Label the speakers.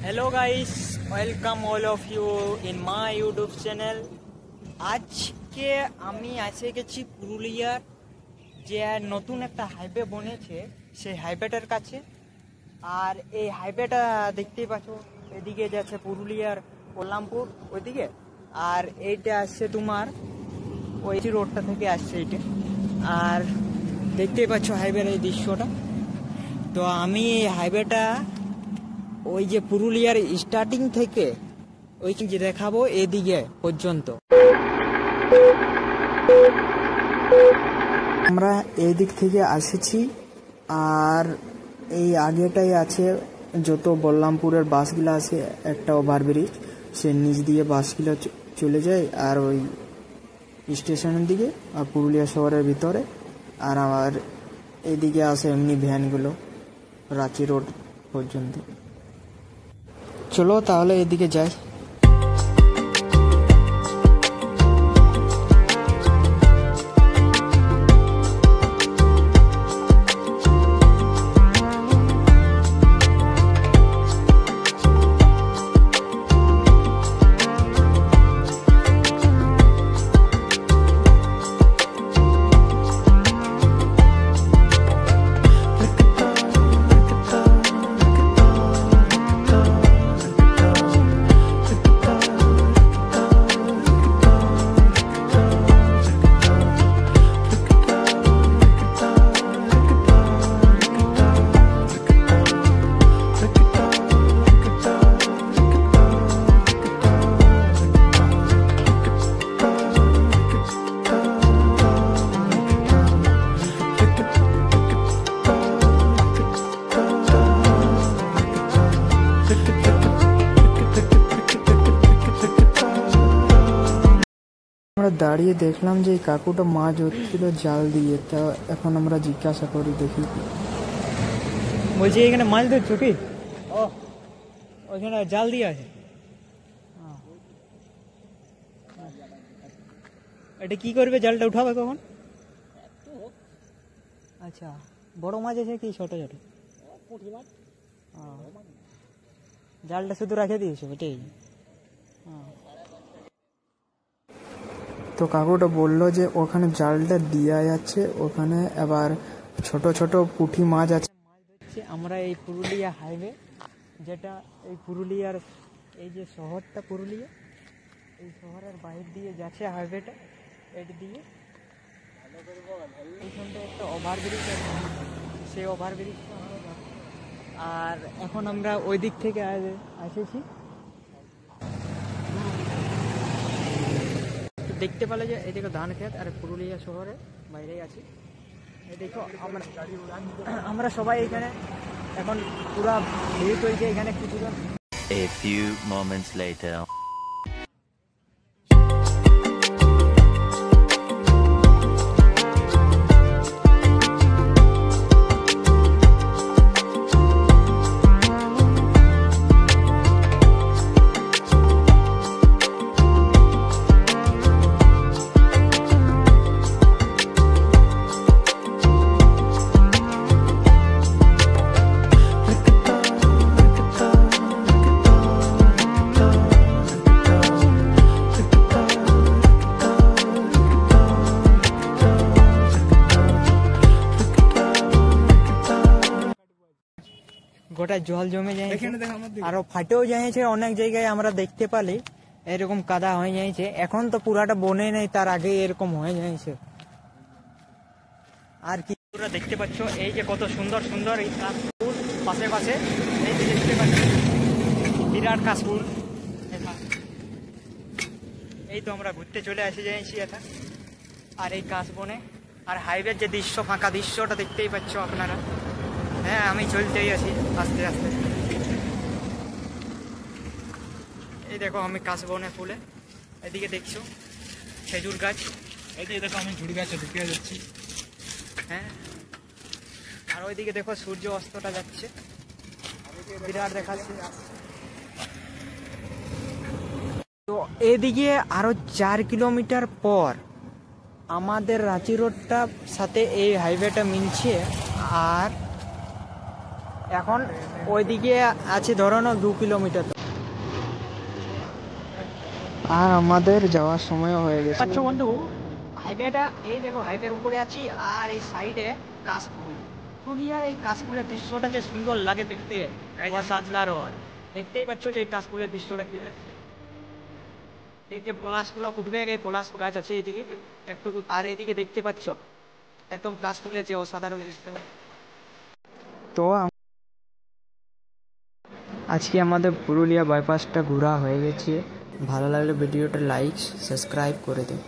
Speaker 1: Hello guys, welcome all of you in my YouTube channel. আজকে আমি এসে গেছি পুরুলিয়ার যে নতুন একটা হাইওয়ে বনেছে সেই হাইওয়েটার কাছে। আর এই হাইওয়েটা দেখতেই পাচ্ছ, এদিকে যাচ্ছে পুরুলিয়ার কল্যাণপুর ওইদিকে, আর এইটা আসছে তোমার ওই রোডটা থেকে আসছে এইটা। আর দেখতেই পাচ্ছ হাইওয়ের এই দৃশ্যটা। তো আমি এই হাইওয়েটা ওই যে পুরুলিয়ার স্টার্টিং থেকে ওই যে দেখাবো এদিকে পর্যন্ত। আমরা এই দিক থেকে এসেছি, আর এই আগেটাই আছে যত বল্লামপুরের বাসগুলো আছে, একটা ওভারব্রিজ, সে নিচ দিয়ে বাসগুলো চলে যায় আর ওই স্টেশনের দিকে আর পুরুলিয়া শহরের ভিতরে। আর আমার এদিকে আসে এমনি ভ্যানগুলো রাঁচি রোড পর্যন্ত। চলো তাহলে এদিকে যাই। আমরা দাঁড়িয়ে দেখলাম যে এই কাকুটা মাছ ধরছিল জাল দিয়ে। তা এখন আমরা জিজ্ঞাসা করি, দেখি বলছি এখানে মাছ ধরছো কি? ও ওইখানে জাল দিয়ে আছে। এটা কি করবে, জালটা উঠাবে কখন? আচ্ছা, বড় মাছ আছে কি ছোট ছোট? জালটা শুধু রাখে দিয়েছো এটাই? তো কাকুটা বললো যে ওখানে জালটা দেওয়া যাচ্ছে, ওখানে আবার ছোট ছোট পুঁটি মাছ আছে। আমরা এই পুরুলিয়া হাইওয়ে, যেটা এই পুরুলিয়ার এই যে শহরটা পুরুলিয়া, এই শহরের বাইরে দিয়ে যাচ্ছে হাইওয়েটা। এটা দিয়ে এইখানটা একটা ওভারব্রিজ আছে, সেই ওভারব্রিজটা আমরা যাচ্ছি। আর এখন আমরা ওই দিক থেকে এসেছি। দেখতে পেলে যে এই দেখো ধান ক্ষেত, আর পুরুলিয়া শহরে বাইরেই আছি। এই দেখো আমরা সবাই এখানে এখন পুরা ভিড় হয়েছে এখানে কিছুজন।
Speaker 2: A few moments later.
Speaker 1: গোটা জল জমে যাইছে, আরো ফাটেও যাইছে অনেক জায়গায়। আমরা দেখতে পালি এরকম কাদা হয়ে যাইছে। এখন তো পুরাটা বনে নেই, তার আগে এরকম হয়ে যাইছে। আর কি তোমরা দেখতে পাচ্ছ এই যে কত সুন্দর সুন্দর এই কাশফুল পাশে পাশে, এই যে দেখতে পাচ্ছ বিরাট কাশফুল। এই তো আমরা ঘুরতে চলে এসে যাইছি এটা। আর এই কাশ বনে আর হাইওয়ের যে দৃশ্য, ফাঁকা দৃশ্যটা দেখতেই পাচ্ছ আপনারা। হ্যাঁ, আমি চলতেই আছি আস্তে আস্তে। এই দেখো আমি কাশবনে ফুলে, এদিকে দেখছো খেজুর গাছ, এদিকে দেখো আমি ঝুড়ি গাছে ঢুকে যাচ্ছি। হ্যাঁ, আর ওইদিকে দেখো সূর্য অস্তটা যাচ্ছে, বিরাট দেখাচ্ছে। তো এদিকে আরো 4 কিলোমিটার পর আমাদের রাঁচি রোডটা সাথে এই হাইওয়েটা মিলছে। আর এখন ওইদিকে আছে ধরো না 2 কিলোমিটার।
Speaker 3: আর আমাদের যাওয়ার সময় হয়ে গেছে।
Speaker 1: আচ্ছা বন্ধু, হাইওয়েটা এই দেখো, হাইওয়ের উপরে আছি আর এই সাইডে কাশফুল। পুরুলিয়ার এই কাশফুলের দৃশ্যটা যে সুন্দর লাগে দেখতে, অসাধারণ। দেখতেই পাচ্ছ যে এই কাশফুলের দৃশ্যটা কি লাগছে। এই যে পলাশগুলো উঠবে, এই পলাশ গাছ আছে এদিকে একটু, আর এদিকে দেখতে পাচ্ছ একদম কাশফুলের যে অসাধারণ দৃশ্য।
Speaker 3: তো আজকে আমাদের পুরুলিয়া বাইপাসটা ঘোরা হয়ে গেছে। ভালো লাগলে ভিডিওটা লাইক সাবস্ক্রাইব করে দিন।